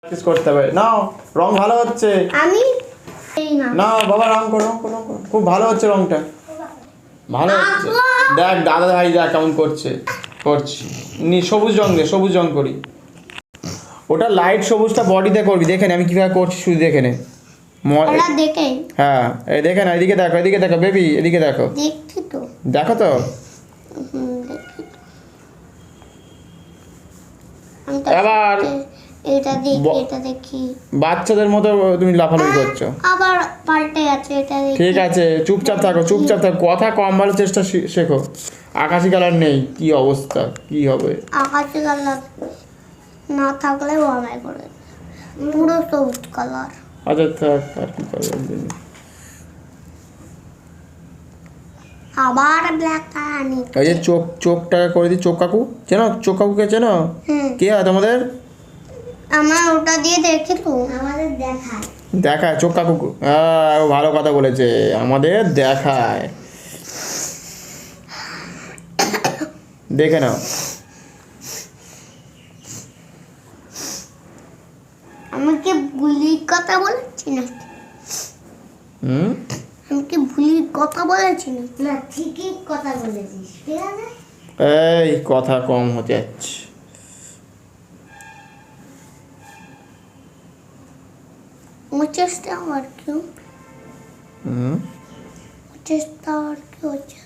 Practice করতে হবে। নাও রং ভালো হচ্ছে। আমি এই না না বাবা রং করো রং করো, রং করো। খুব ভালো হচ্ছে রংটা, ভালো হচ্ছে। দেখ দাদা ভাই দেখ কেমন করছে, করছি সবুজ রং দে, সবুজ রং করি। ওটা লাইট সবুজটা বডিতে করবি, দেখে নে আমি কিভাবে করছি, শুধু দেখে নে। ওরা দেখে হ্যাঁ এই দেখে না, এদিকে দেখো, এদিকে দেখো বেবি, এদিকে দেখো, দেখছি তো। দেখো তো। দেখি তো। আমি তো এবার এটা দেখি, এটা দেখি। বাচ্চাদের মতো তুমি লাফালাফি করছো। আবার পাল্টে আছে, এটা দেখি। ঠিক আছে চুপচাপ থাকো, চুপচাপ থাকো, কথা কম বলার চেষ্টা শেখো। আকাশি কালার নেই, কি অবস্থা, কি হবে? আকাশি কালার না থাকলেও আমায় করে পুরো সবুজ কালার। আচ্ছা থাক, আর কি করবে। আবার ব্ল্যাক কালার নি। এই যে চোখটা করে দিই, চোখ কাকু চেনো? চোখ কাকুকে চেনো? কে হয় তোমাদের? আমার ওটা দিয়ে দেখি তো, আমাদের দেখায়। দেখায় চোখ কাকু? হ্যাঁ ও ভালো কথা বলেছে, আমাদের দেখায়। দেখে নাও। আমাকে ভুলির কথা বলেছি না? আমাকে ভুলির কথা বলেছি না? না ঠিকই কথা বলেছিস, ঠিক আছে। এই কথা কম হতে যাচ্ছে। চেষ্টা আর কি, চেষ্টা আর কি হচ্ছে।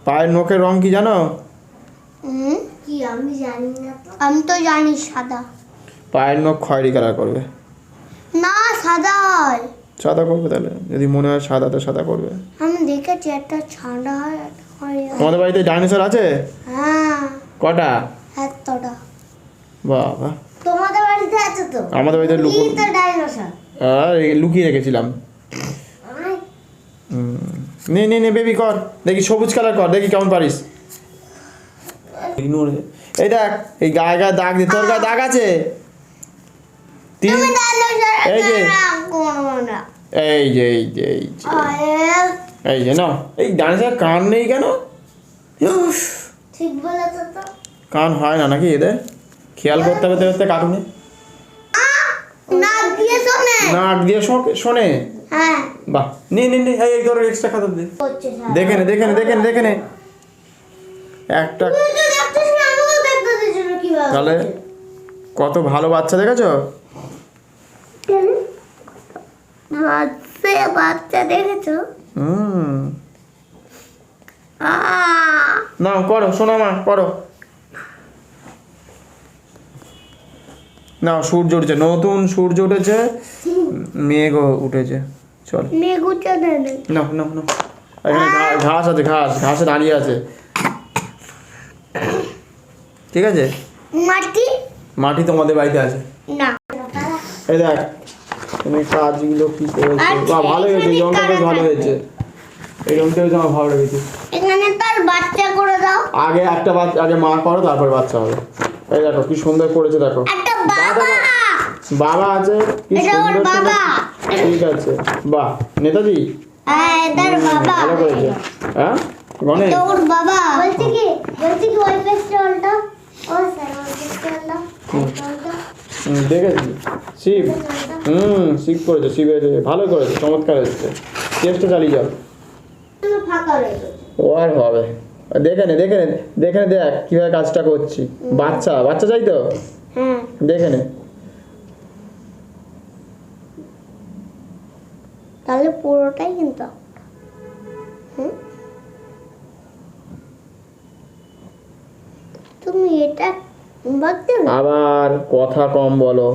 পায়ের নখের রং কি জানো? কি আমি জানি না তো। আমি তো জানি সাদা। পায়ের নখ খয়েরি কালার করবে। না সাদা হয়। সাদা করবে তাহলে, যদি মনে হয় সাদা তো সাদা করবে। আমি দেখেছি একটা সাদা হয়, একটা খয়েরি হয়। তোমাদের বাড়িতে ডাইনোসর আছে? হ্যাঁ কটা? এতটা। বাবা তোমাদের বাড়িতে আছে তো? আমাদের বাড়িতে ডাইনোসর লুকিয়ে রেখেছিলাম। নে নে নে বেবি কর দেখি, সবুজ কালার কর দেখি কেমন পারিস। এই দেখ এই গায়ে গায়ে দাগ দিয়ে, তোর গায়ে দাগ আছে? এই যে এই যে এই যে এই যে এই যে না, এই ডাইনোসর কান নেই কেন? ঠিক বলেছো তো। কান হয় না নাকি এদের? খেয়াল করতে হবে দেখতে কাটুনে। নাক দিয়ে শোনে। নাক দিয়ে শোনে? হ্যাঁ বাহ নে নে নে, এই তোর এক্সট্রা খাতা দে। দেখে নে দেখে নে দেখে নে দেখে নে একটা। তাহলে কত ভালো বাচ্চা দেখেছো? বাচ্চা দেখেছো? না করো শোনো মা, করো। না সূর্য উঠেছে, নতুন সূর্য উঠেছে, মেঘ উঠেছে। চল মেঘ উঠে দেবে। না না না, এখানে ঘাস আছে, ঘাসে দাঁড়িয়ে আছে। ঠিক আছে মাটি? মাটি তোমাদের বাড়িতে আছে না। এই দেখ তুমি কাজগুলো কি করেছো। বাহ ভালো হয়েছে, এই রংটা বেশ ভালো হয়েছে, এই রংটা হয়েছে আমার ভালো লেগেছে। এখানে তার বাচ্চা করে দাও। আগে একটা বাচ্চা, আগে মা করো তারপর বাচ্চা হবে। এই দেখো কি সুন্দর করেছে, দেখো একটা বাবা। বাবা আছে, কি সুন্দর বাবা। ঠিক আছে বাহ নেতাজি। হ্যাঁ তার বাবা ভালো করেছে। হ্যাঁ গণেশ তোর বাবা বলছি কি ওই পেস্টলটা, ও স্যার ওই পেস্টলটা দেখেছি শিব। শিব করেছে, শিবের ভালো করেছে, চমৎকার হচ্ছে। চেষ্টা চালিয়ে যাও। ফাঁকা রয়ে গেছে। ও আর হবে, দেখে নে দেখে নে দেখে নে, দেখ কিভাবে কাজটা করছি। বাচ্চা বাচ্চা চাই তো, হ্যাঁ দেখে নে। তাহলে পুরোটাই কিন্তু তুমি এটা বলতে না। আবার কথা কম বলো।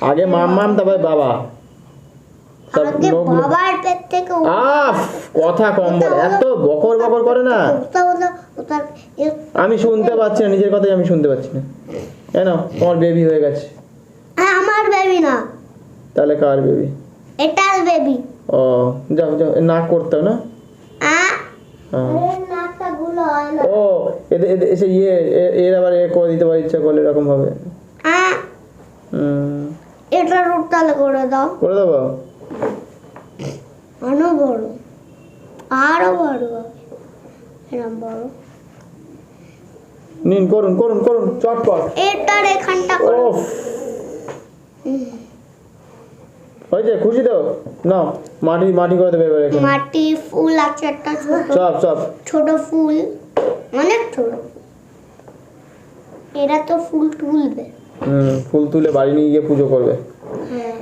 আগে মাম তারপরে বাবা। আগে বাবার পেট থেকে কথা কম বলে, এত বকর বকর করে না। ওটা আমি শুনতে পাচ্ছি না, নিজের কথাই আমি শুনতে পাচ্ছি না। কেন, তোমার বেবি হয়ে গেছে। আমার বেবি না, তাহলে কার বেবি? এটার বেবি। ও যাও যাও, নাক করতে হবে না? হ্যাঁ। নাকটা গুলো হয় না। ও এদের এদের এসে এর আবার করে দিতে পারি ইচ্ছা করলে এরকম ভাবে। এটা রুটটালে করে দাও। করে দেবো? আরো বড়, আরো বড়, এরকম বড়। নিন, করুন করুন করুন চটপট। এটার এখানটা করে। ওফ, হয়েছে? খুশি তো? নাও, মাটি মাটি করে দেবে এবার এখানে। মাটি ফুল আছে একটা ছোট, সব সব ছোট ফুল, অনেক ছোট। এরা তো ফুল তুলবে। ফুল তুলে বাড়ি নিয়ে গিয়ে পুজো করবে। হ্যাঁ,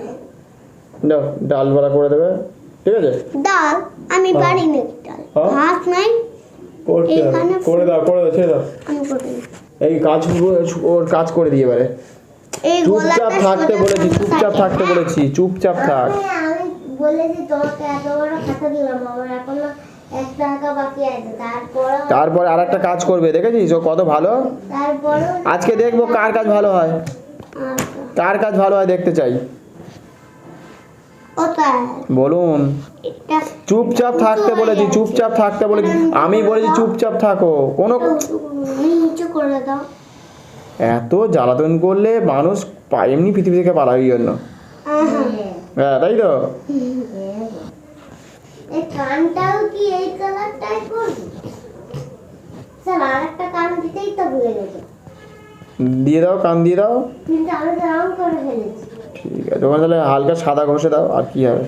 দাও, ডাল বড়া করে দেবে, ঠিক আছে? ডাল আমি পারি না, ডাল ভাত নাই। করতে হবে। এখানে করে দাও করে দাও, ছেড়ে দাও। আমি করি না। এই কাজ ওর কাজ করে দিয়ে এবারে। এই চুপচাপ গোলাপটা থাকতে সোজা বলেছি, করে চুপচাপ থাকে, থাকতে হ্যাঁ? বলেছি, চুপচাপ থাক। আমি বলেছি তোকে এত বড় খাতা দিলাম, আমার এখনো 1 টাকা বাকি আছে। তারপরে আর একটা কাজ করবে, দেখেছিস ও কত ভালো। তারপরে আজকে দেখবো কার কাজ ভালো হয়, কার কাজ ভালো হয় দেখতে চাই। ওটাই বলুন। এটা চুপচাপ থাকতে বলেছি, চুপচাপ থাকতে বলেছি। আমি বলেছি চুপচাপ থাকো। কোনো নিচু করে দাও। এত জ্বালাতন করলে মানুষ এমনি পৃথিবী থেকে পালাবেই জন্য। হ্যাঁ, তাই তো। এই কানটাও কি এই কালারটাই করবি? স্যার আরেকটা কান দিতেই তো ভুলে গেছি। দিয়ে দাও, কান দিয়ে দাও। কিন্তু আমি তো রং করে ফেলেছি। ঠিক আছে, ওখানে তাহলে হালকা সাদা ঘষে দাও, আর কি হবে।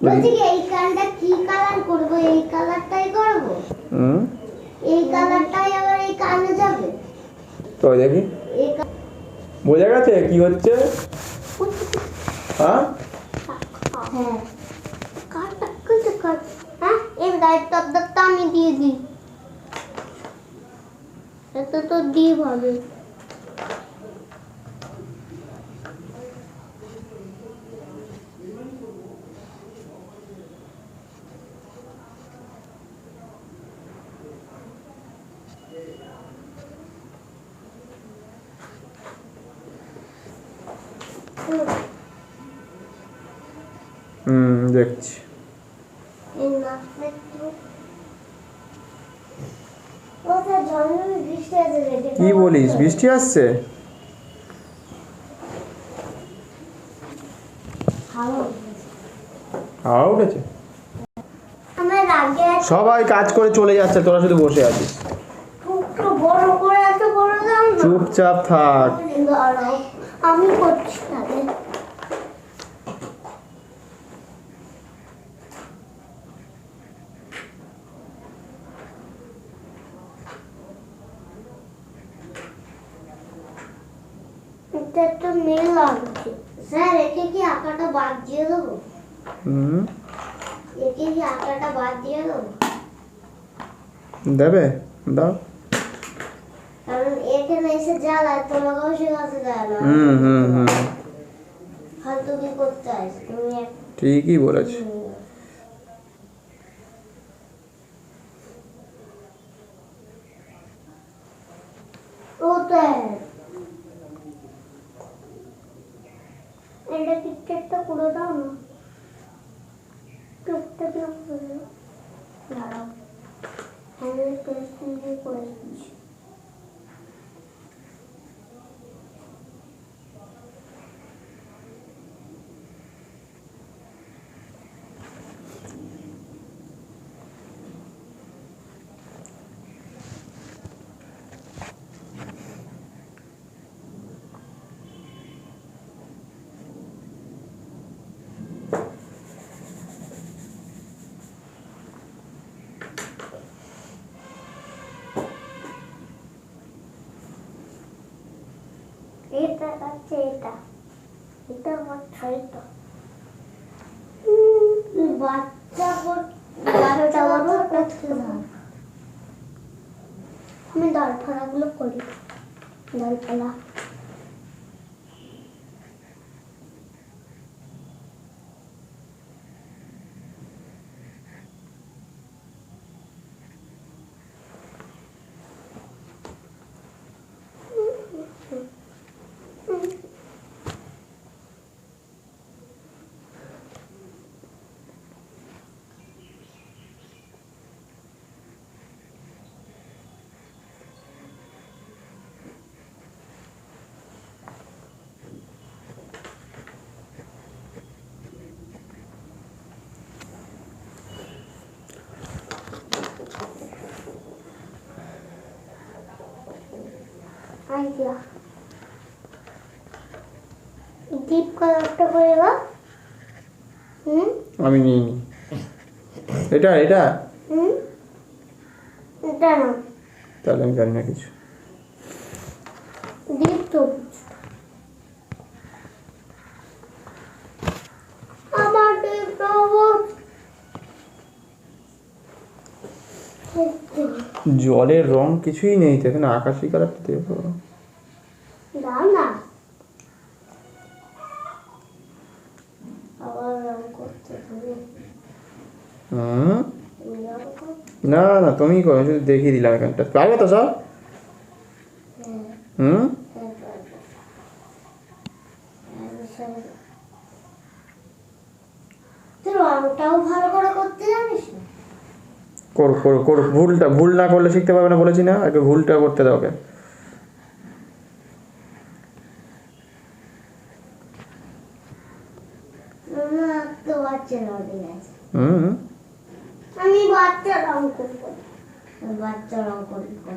বলছি কি এই কানটা কি কালার করব? এই কালারটাই করব? এই কালারটাই আবার এই কানে যাবে? তো দেখি, এই বোঝা গেছে কি হচ্ছে? হ্যাঁ, হ্যাঁ কানটা কিছু কর। হ্যাঁ, এই দায়িত্বটা আমি দিয়ে দিই। এটা তো দিয়ে হবে। দেখছি। এই নাচটা একটু ওটা ঝমঝমে বৃষ্টি আছে রে। কি বলিস, বৃষ্টি আসছে? হাওয়া উঠেছে? আমার আগে সবাই কাজ করে চলে যাচ্ছে, তোরা শুধু বসে আছিস। একটু বড় করে এত করে দাও না। চুপচাপ থাক। দাঁড়াও, আমি করছি তাহলে। এটা তো মেল লাগছে। স্যার একে কি আঁকাটা বাদ দিয়ে দেবো? একে কি আঁকাটা বাদ দিয়ে দেবো? দেবে, দাও। কারণ এখানে এসে জ্বালায়, তোমাকেও শেখাতে যায় না। ফালতু কি করতে আসে তুমি? ঠিকই বলেছ। ওটাই এটা টিকটকটা করে দাও না। টিকটকটা করে দাও। দাঁড়াও, আমি পেন্সিল দিয়ে করে দিচ্ছি। এটা আছে, এটা এটা আমার ছয়টা বাচ্চা বাচ্চা করতে দাও। আমি ডালপালাগুলো করি। ডালপালা আইডিয়া ডিপ কালারটা করে দাও আমি নিই এটা এটা এটা না তাহলে আমি জানি না কিছু। ডিপ তো আমার ডিপ রোবট জলের রং কিছুই নেই তো এখানে, আকাশি কালারটা দেবো। দাও না আবার রং করতে হবে না না তুমি করো, শুধু দেখিয়ে দিলাম এখানটা, পারবে তো সব? রংটাও ভালো করে করতে জানিস না? করো করো করো, ভুল না করলে শিখতে পারবে না বলেছি না, আগে ভুলটা করতে দাও ওকে। আমি বাচ্চা রং করবো, বাচ্চা রং করবো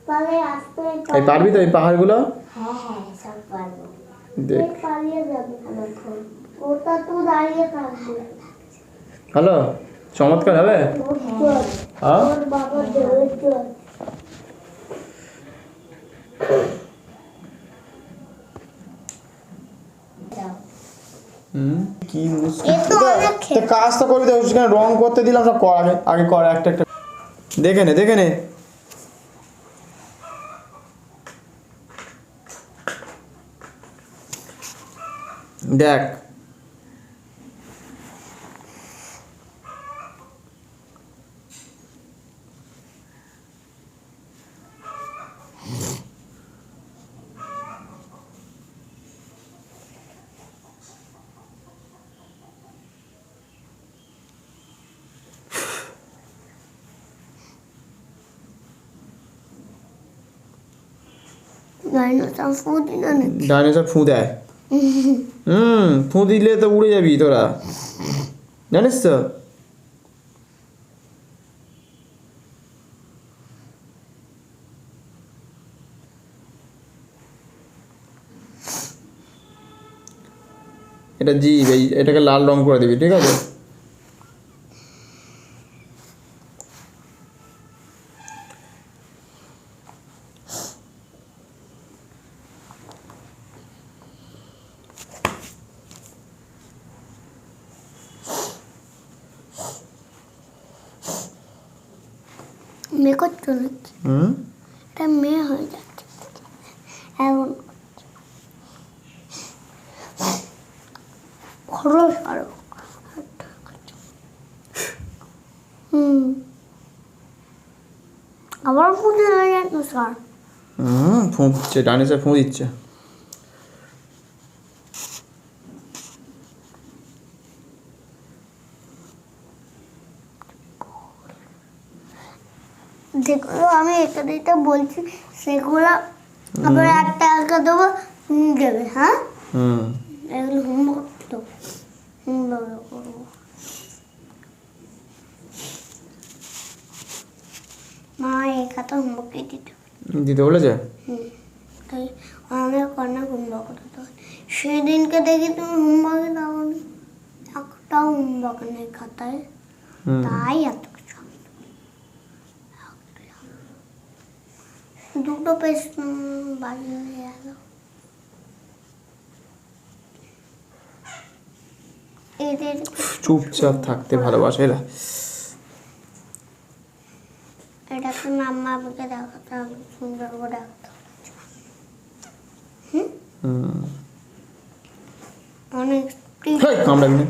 তাহলে আস্তে এই পারবি তো এই পাহাড়গুলো? হ্যাঁ হ্যাঁ সব পারবো। দেখ পালিয়ে যাবে এখন, ওটা তো দাঁড়িয়ে থাকবে। হ্যালো, চমৎকার হবে। হ্যাঁ ওর বাবা জলে চল কি এ তো অনেক তো কাজ তো করবি তো, সেখানে রং করতে দিলাম সব কর, আগে আগে কর একটা একটা দেখে নে দেখে নে। দেখ ডাইনোসর ফুড না নাকি? ডাইনোসর ফু দেয়। ফু দিলে তো উড়ে যাবি তোরা, জানিস তো। এটা জীব, এই এটাকে লাল রং করে দিবি, ঠিক আছে? মেকআপ চলেছে, এটা মেয়ে হয়ে যাচ্ছে এখন। খরচ আরো আবার পুজো হয়ে যায় তো স্যার। ফু দিচ্ছে, ডাইনোসর ফু দিচ্ছে। যেগুলো আমি এটা দিতে বলছি সেগুলো আবার একটা একটা দেবো, দেবে। হ্যাঁ এগুলো হোমওয়ার্ক দেবো, হোমওয়ার্ক করবো। মা এই খাতা হোমওয়ার্কে দিতে বলেছে? তাই অনেক অনেক হোমওয়ার্ক করতে হয়। সেদিনকে দেখি তুমি হোমওয়ার্কে দাও নি, একটাও হোমওয়ার্ক নেই খাতায়, তাই এত দুটো পেজ বাড়ি হয়ে গেল। এদের চুপচাপ থাকতে ভালোবাসে এরা। এটাকে মাম্মা আমাকে দেখাতে হবে, সুন্দর করে দেখাতে হবে। অনেক কামড়াবি না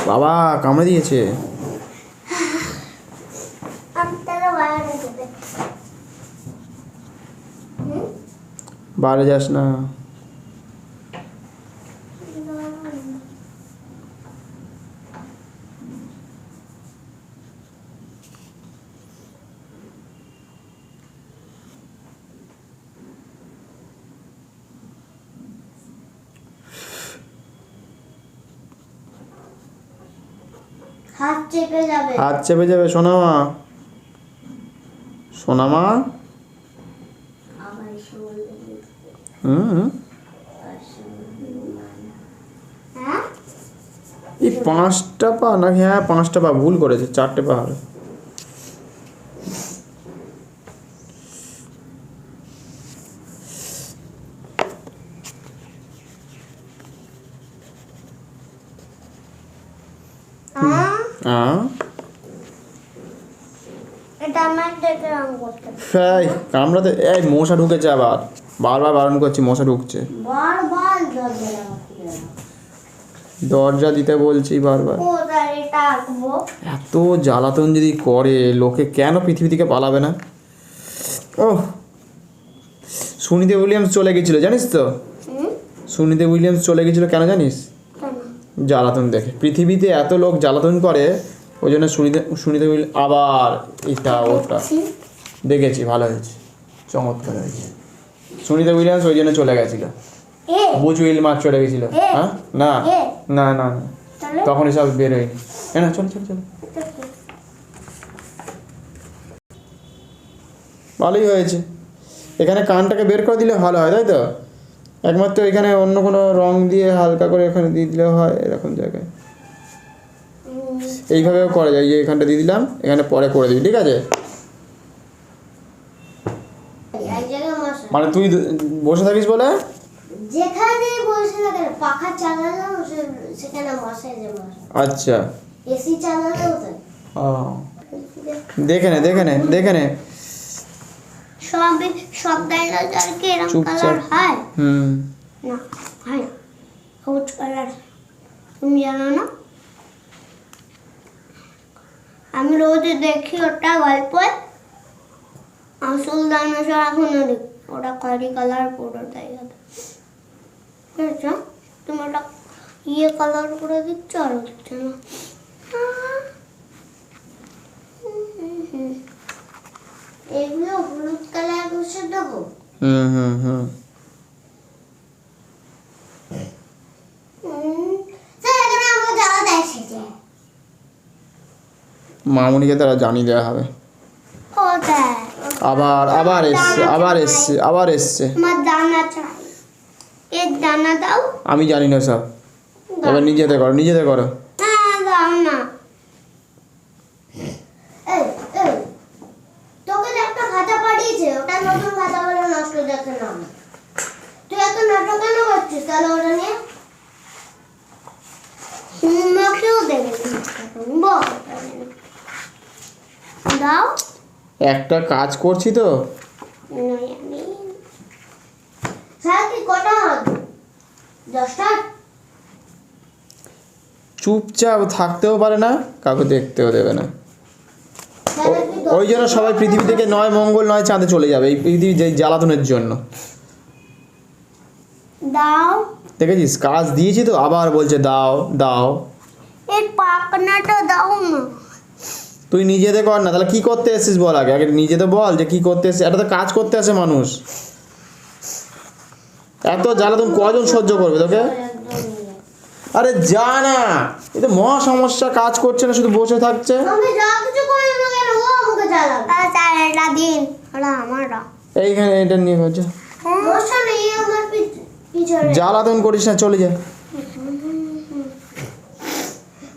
বাবা, কামড়ে দিয়েছে। আমি তাহলে বাইরে দেবে। বাইরে যাস না। হাত চেপে যাবে, হাত চেপে যাবে সোনামা, সোনামা। হুম হ্যাঁ এই 5টা পা না? হ্যাঁ 5টা পা, ভুল করেছে, 4টে পা হবে। হ্যাঁ এটা আমার দেখে রং করতে এই কামড়াতে, এই মশা ঢুকেছে আবার, বারবার বারণ করছি, মশা ঢুকছে। বারবার দরজা লাগাতে দরজা দিতে বলছি বারবার। ও তার এটা আঁকবো এত জ্বালাতন যদি করে, লোকে কেন পৃথিবী থেকে পালাবে না? ও সুনিধি উইলিয়ামস চলে গেছিল জানিস তো? সুনিধি উইলিয়ামস চলে গেছিল কেন জানিস? কেন জ্বালাতন দেখে। পৃথিবীতে এত লোক জ্বালাতন করে, ওই জন্য সুনিধি উইলিয়াম আবার এটা ওটা দেখেছি, ভালো হয়েছে, চমৎকার হয়েছে। সুনিধি উইলিয়ামস ওই জন্য চলে গেছিল। এ বুচ উইলমার চলে গেছিল। হ্যাঁ না না না না, তাহলে তখন এসব বের হয়নি। হ্যাঁ না, চলো চলো চলো, এটা কি? ভালোই হয়েছে। এখানে কানটাকে বের করে দিলে ভালো হয়, তাই তো? একমাত্র এখানে অন্য কোনো রং দিয়ে হালকা করে এখানে দিয়ে দিলেও হয়, এরকম জায়গায় এইভাবেও করা যায়। এই এখানটা দিয়ে দিলাম, এখানে পরে করে দিবি, ঠিক আছে? এক জায়গায় মশা মানে তুই বসে থাকিস বলে? যেখানে বসে থাকে পাখা চালালেও সেখানে মশাই যে মশা আচ্ছা, এসি চালালেও তাই ও দেখে নে দেখে নে দেখে নে। সব ডাইনোসর কি এরকম চুপচাপ। কালার হয় হুম না হয় না সবুজ কালার তুমি জানো না আমি রোজ দেখি ওটা গল্পে আসল ডাইনোসর এখনো দেখি ওটা কারি কালার পুরো তাই বুঝছো তুমি ওটা ইয়ে কালার করে দিচ্ছ আর হচ্ছে না এগুলো হলুদ কালার বসে দেবো হুম হুম হুম স্যার এখানে আমার জ্বালাটা এসেছে মামুনিকে তারা জানিয়ে দেওয়া হবে। ও স্যার আবার আবার এসছে আবার এসছে আবার এসছে। আমার দানা চাই এর দানা দাও আমি জানি না সব, এবার নিজেতে করো নিজেতে করো। না দাও না এই এই তোকে যে একটা খাতা পাঠিয়েছে ওটা নতুন খাতা বলে নষ্ট দেখে না তুই এত নাটক কেন করছিস তাহলে ওটা নিয়ে মাকেও দেবে দাও একটা কাজ করছি তো। স্যার কি কটা হবে 10টা চুপচাপ থাকতেও পারে না, কাউকে দেখতেও দেবে না। ওই জন্য সবাই পৃথিবী থেকে নয় মঙ্গল নয় চাঁদে চলে যাবে, এই পৃথিবী যে জ্বালাতনের জন্য। দাও দেখেছিস, কাজ দিয়েছি তো আবার বলছে দাও দাও। এর পাকনাটা দাও না তুই নিজেতে কর না, তাহলে কি করতে এসেছিস বল আগে, আগে নিজেতে বল যে কি করতে এসেছিস। এটা তো কাজ করতে আসে মানুষ, এত জ্বালাতন কজন সহ্য করবে তোকে? আরে যা না, এ তো মহা সমস্যা, কাজ করছে না, শুধু বসে থাকছে। আমি যা কিছু করি না কেন ও আমাকে জ্বালাবে স্যার এটা দিন ওটা আমারটা এইখানে এটা নিয়ে করছে, মশা নেই আমার পিছনে জ্বালাতন করিস না, চলে যা।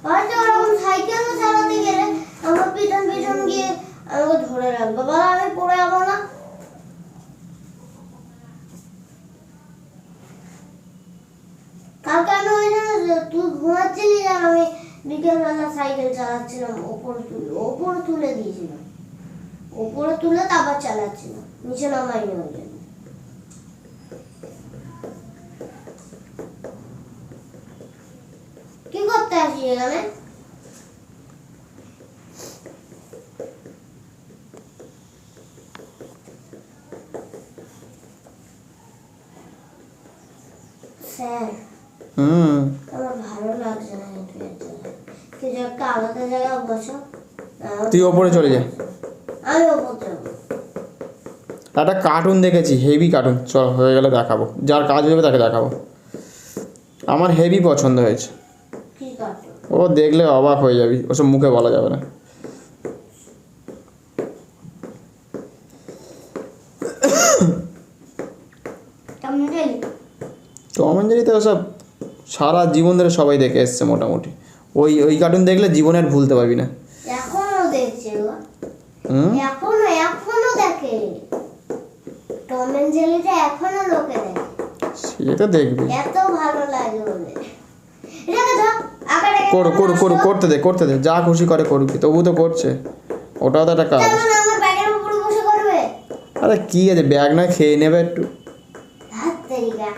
হয়তো ওরকম সাইকেল চালাতে গেলে আমার পিছন পিছন গিয়ে আমাকে ধরে রাখবে বলো আমি পড়ে যাবো না কালকে আমি ওই জন্য তুই ঘুমাচ্ছিলি আর আমি বিকেলবেলা সাইকেল চালাচ্ছিলাম ওপরে তুলে দিয়েছিলাম ওপরে তুলে তারপর চালাচ্ছিলাম নিচে নামাইনি ওই জন্য কি করতে আসি এখানে স্যার আমার ভালো লাগছে না কিছু একটা আলাদা জায়গায় বসো তুই ওপরে চলে যা। আমি ওপর যাবো একটা কার্টুন দেখেছি, হেভি কার্টুন, চল হয়ে গেলে দেখাবো, যার কাজ হবে তাকে দেখাবো। আমার হেভি পছন্দ হয়েছে, কি কাটো ও দেখলে অবাক হয়ে যাবি, ওসব মুখে বলা যাবে না। টম অ্যান্ড জেরি তো সব সারা জীবন ধরে সবাই দেখে এসছে মোটামুটি। ওই ওই কার্টুন দেখলে জীবনে আর ভুলতে পারবি না। এখনো দেখছে গো। হুম, এখনো দেখে। টম অ্যান্ড জেরিটা এখনো লোকে দেখে। সে তো দেখবি। এত ভালো লাগে বলে। এটাকে ধর, আকারে করতে দে যা খুশি করে করবি, তবু তো করছে, ওটাও তো একটা কাজ। তেমন আমার ব্যাগের উপরে বসে করবে। আরে কি আছে, ব্যাগ নয় খেয়ে নেবে একটু। হাত তেরিকা।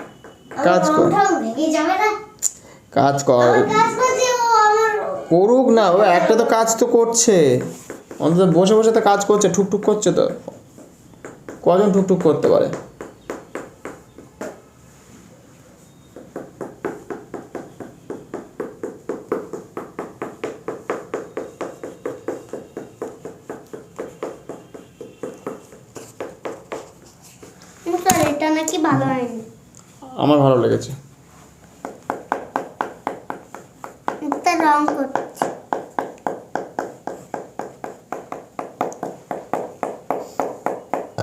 কাজ কর। ভেঙে যাবে না। কাজ কর, আমার কাজ করছে ও আমার। করুক না, ও একটা তো কাজ তো করছে, অন্তত বসে বসে তো কাজ করছে, ঠুকঠুক করছে তো। কজন ঠুকঠুক করতে পারে? স্যার এটা নাকি ভালো হয়নি। আমার ভালো লেগেছে। এটা রং করছে।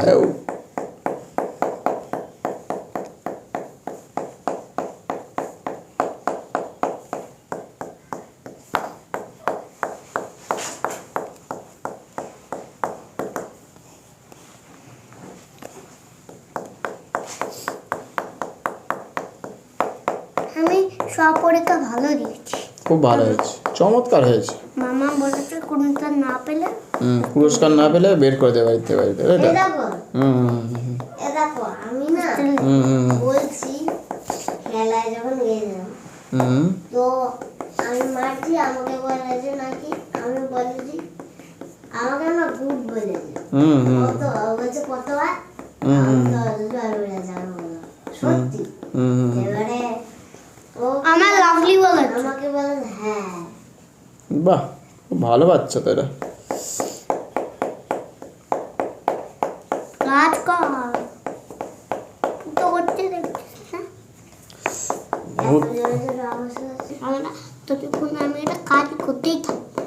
আউ। আমি সব পরীক্ষা ভালো দিয়েছি। খুব ভালো হয়েছে, চমৎকার হয়েছে। মামা বলেছে কোনটা না পেলে পুরস্কার না পেলে বের করে দেবে বাড়িতে বাড়িতে, তাই তো? দেখো হুম। দেখো আমি না হুম। বলছি খেলায় যখন গেলাম হুম। তো আমি মারছি, আমাকে বলেছে নাকি, আমি বলেছি আমাকে না গুড বলেছে। হুম। কত বলছে কতবার? হুম। আমি তো 10 বার বলেছি, আমি বললাম সত্যি। হুম। এবারে ও আমার লাভলি বলে আমাকে বলে হ্যাঁ। বাহ, খুব ভালো বাচ্চা তো এরা। কাজ কর তো করতে দেখছিস না? আমরা ততক্ষণ আমি এটা কাজ করতেই থাকবো।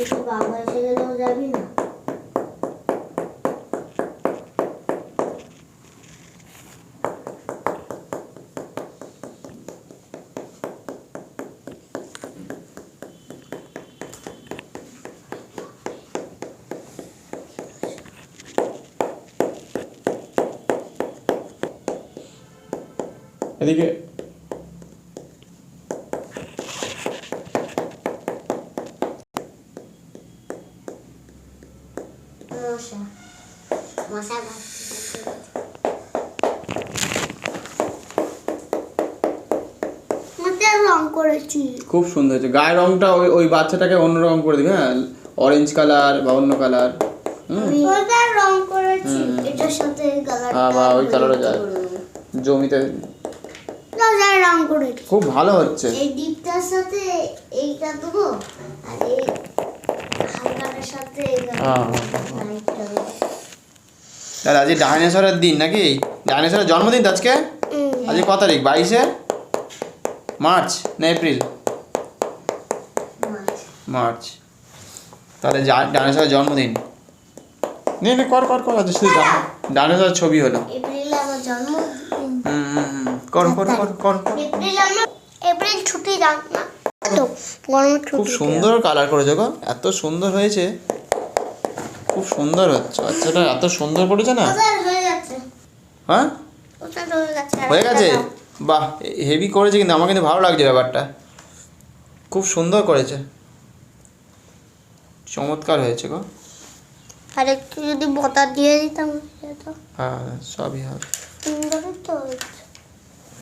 একটু বাবা এসে গেলেও যাবি না? এদিকে মশা মশা রং করেছি। খুব সুন্দর হয়েছে। গায়ের রংটা ওই ওই বাচ্চাটাকে অন্য রকম করে দিবি, হ্যাঁ, অরেঞ্জ কালার বা অন্য কালার। আমি ওটার রং করেছি, এটার সাথে এই কালারটা বা ওই কালারও যায় জমিতে। রোজার রং করেছি। খুব ভালো হচ্ছে। এই ডিপটার সাথে এইটা দেবো, আর এই হালকাটার সাথে এই লাইটটা দেবো। তাহলে আজকে ডাইনোসরের দিন নাকি? ডাইনোসরের জন্মদিন তো আজকে? আজকে কত তারিখ? 22 মার্চ না এপ্রিল? মার্চ। তাহলে ডাইনোসরের জন্মদিন। নে নে কর kor আজ শুধু ডাইনোসরের ছবি হলো। এপ্রিল আমার জন্মদিন। কর এপ্রিল ছুটি যাক না তো গরমের ছুটি। খুব সুন্দর কালার করেছে গো, এত সুন্দর হয়েছে, খুব সুন্দর হচ্ছে। বাচ্চাটা এত সুন্দর করেছে না। হয়ে যাচ্ছে। হ্যাঁ ওটা হয়ে গেছে। হয়ে গেছে। বাহ, হেভি করেছে কিন্তু, আমার কিন্তু ভালো লাগছে ব্যাপারটা, খুব সুন্দর করেছে, চমৎকার হয়েছে গো। আর একটু যদি বতা দিয়ে দিতাম তো হ্যাঁ সবই হবে। সুন্দর তো